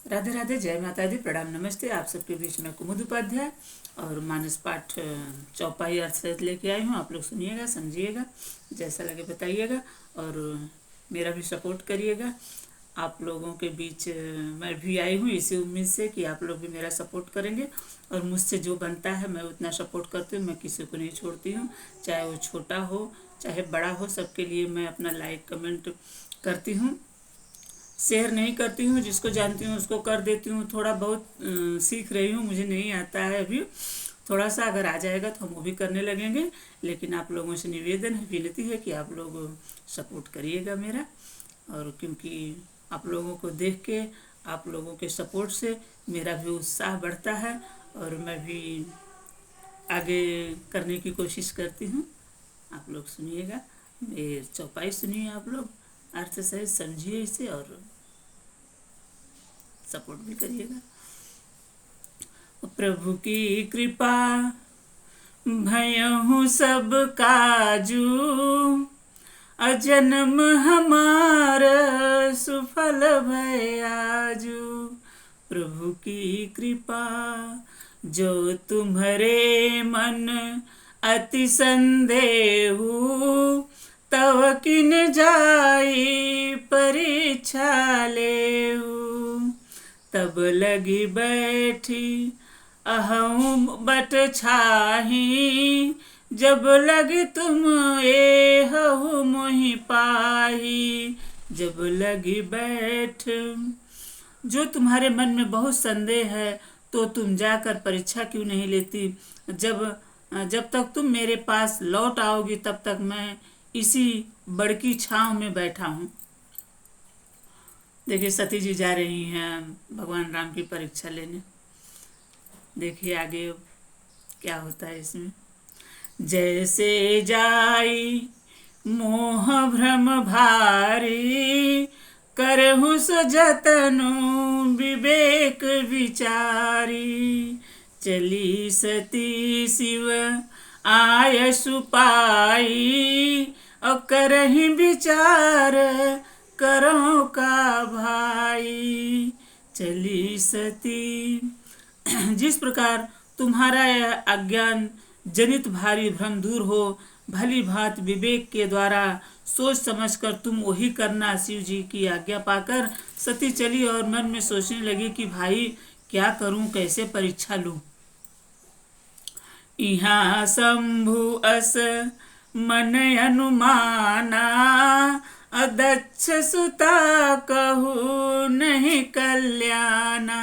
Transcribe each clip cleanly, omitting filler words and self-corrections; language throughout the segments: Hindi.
राधे राधे, जय माता दी, प्रणाम, नमस्ते। आप सबके बीच में कुमुद उपाध्याय और मानस पाठ चौपाई अर्थ सहित लेके आई हूँ। आप लोग सुनिएगा, समझिएगा, जैसा लगे बताइएगा और मेरा भी सपोर्ट करिएगा। आप लोगों के बीच मैं भी आई हूँ इसी उम्मीद से कि आप लोग भी मेरा सपोर्ट करेंगे और मुझसे जो बनता है मैं उतना सपोर्ट करती हूँ। मैं किसी को नहीं छोड़ती हूँ, चाहे वो छोटा हो चाहे बड़ा हो, सबके लिए मैं अपना लाइक कमेंट करती हूँ। शेयर नहीं करती हूँ, जिसको जानती हूँ उसको कर देती हूँ। थोड़ा बहुत सीख रही हूँ, मुझे नहीं आता है अभी। थोड़ा सा अगर आ जाएगा तो हम वो भी करने लगेंगे, लेकिन आप लोगों से निवेदन है, विनती है कि आप लोग सपोर्ट करिएगा मेरा। और क्योंकि आप लोगों को देख के, आप लोगों के सपोर्ट से मेरा भी उत्साह बढ़ता है और मैं भी आगे करने की कोशिश करती हूँ। आप लोग सुनिएगा, मेरी चौपाई सुनिए, आप लोग अर्थ सहित समझिए इसे और सपोर्ट भी करिएगा। प्रभु की कृपा भयहु सब काजू, अजन्म हमार सुफल भयाजू। प्रभु की कृपा जो तुम्हारे मन अति संदेहु, तव किन जाई परीक्षा लेहु। तब लगी बैठी अहूँ बट छाही, जब लगी तुम एहु मोहि पाही। जब लगी बैठ, जो तुम्हारे मन में बहुत संदेह है तो तुम जाकर परीक्षा क्यों नहीं लेती। जब तक तुम मेरे पास लौट आओगी तब तक मैं इसी बड़की छांव में बैठा हूँ। देखिए, सती जी जा रही हैं भगवान राम की परीक्षा लेने। देखिए आगे क्या होता है इसमें। जैसे जाई मोह भ्रम भारी, करहु सो जतनु विवेक विचारी। चली सती शिव आय सुपाई, और करहि विचार करो का भाई। चली सती, जिस प्रकार तुम्हारा यह अज्ञान जनित भारी भ्रम दूर हो, भली भांति विवेक के द्वारा सोच समझकर तुम वही करना। शिव जी की आज्ञा पाकर सती चली और मन में सोचने लगी कि भाई क्या करूं, कैसे परीक्षा लूं। यहाँ शंभु अस मन अनुमाना, अदक्ष सुता कहू नहीं कल्याणा।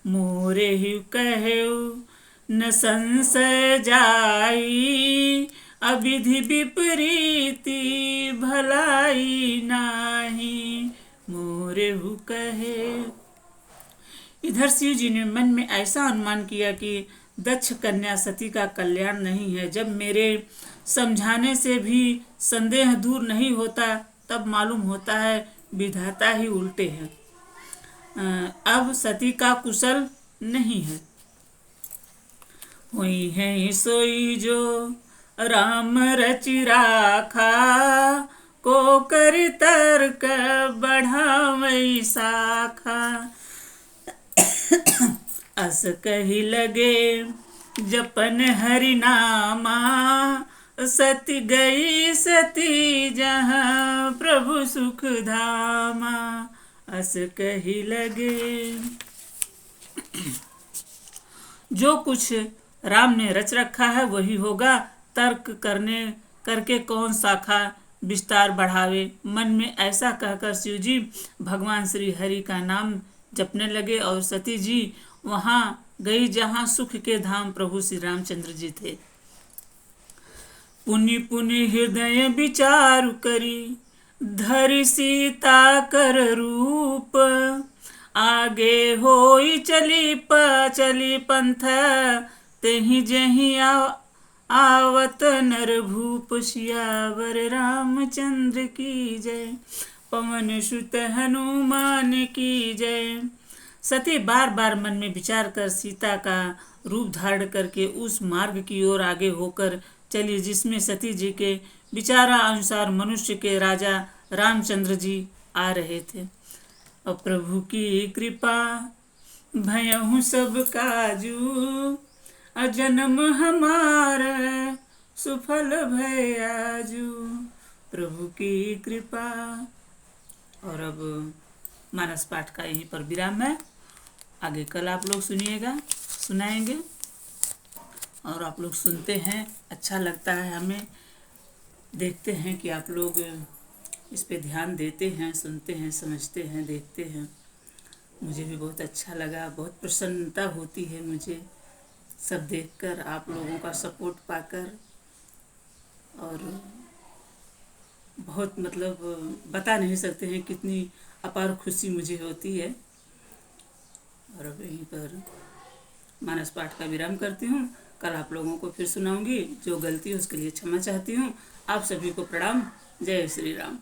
मोरे ही कहेऊ न संशय जाई, अविधि विपरीति भलाई नाही। मोरे हु कहे। इधर शिव जी ने मन में ऐसा अनुमान किया कि दक्ष कन्या सती का कल्याण नहीं है। जब मेरे समझाने से भी संदेह दूर नहीं होता तब मालूम होता है विधाता ही उल्टे हैं। अब सती का कुशल नहीं है। हुई है सोई जो राम रचि राखा, को कर तर्क बढ़ावई शाखा। अस कही लगे जपन हरि नामा, सती गई सती जहाँ प्रभु सुख धामा। अस कही लगे, जो कुछ राम ने रच रखा है वही होगा। तर्क करके कौन शाखा विस्तार बढ़ावे। मन में ऐसा कहकर शिव जी भगवान श्री हरि का नाम जपने लगे और सती जी वहां गई जहां सुख के धाम प्रभु श्री रामचंद्र जी थे। पुनि पुनि हृदय विचार करी, धरि सीता कर रूप। आगे होई चली पंथ, तेहि जहि आवत नर भूप। सियावर रामचंद्र की जय, पवन सुत हनुमान की जय। सती बार बार मन में विचार कर सीता का रूप धारण करके उस मार्ग की ओर आगे होकर चली जिसमें सती जी के विचारा अनुसार मनुष्य के राजा रामचंद्र जी आ रहे थे। और प्रभु की कृपा भयहु सब काजू, जन्म हमारा सुफल भय आजू, प्रभु की कृपा। और अब मानस पाठ का यहीं पर विराम है। आगे कल आप लोग सुनाएंगे और आप लोग सुनते हैं, अच्छा लगता है हमें। देखते हैं कि आप लोग इस पे ध्यान देते हैं, सुनते हैं, समझते हैं, देखते हैं। मुझे भी बहुत अच्छा लगा, बहुत प्रसन्नता होती है मुझे सब देखकर, आप लोगों का सपोर्ट पाकर। और बहुत बता नहीं सकते हैं कितनी अपार खुशी मुझे होती है। और अब यहीं पर मानस पाठ का विराम करती हूँ। कल आप लोगों को फिर सुनाऊंगी। जो गलती है उसके लिए क्षमा चाहती हूँ। आप सभी को प्रणाम। जय श्री राम।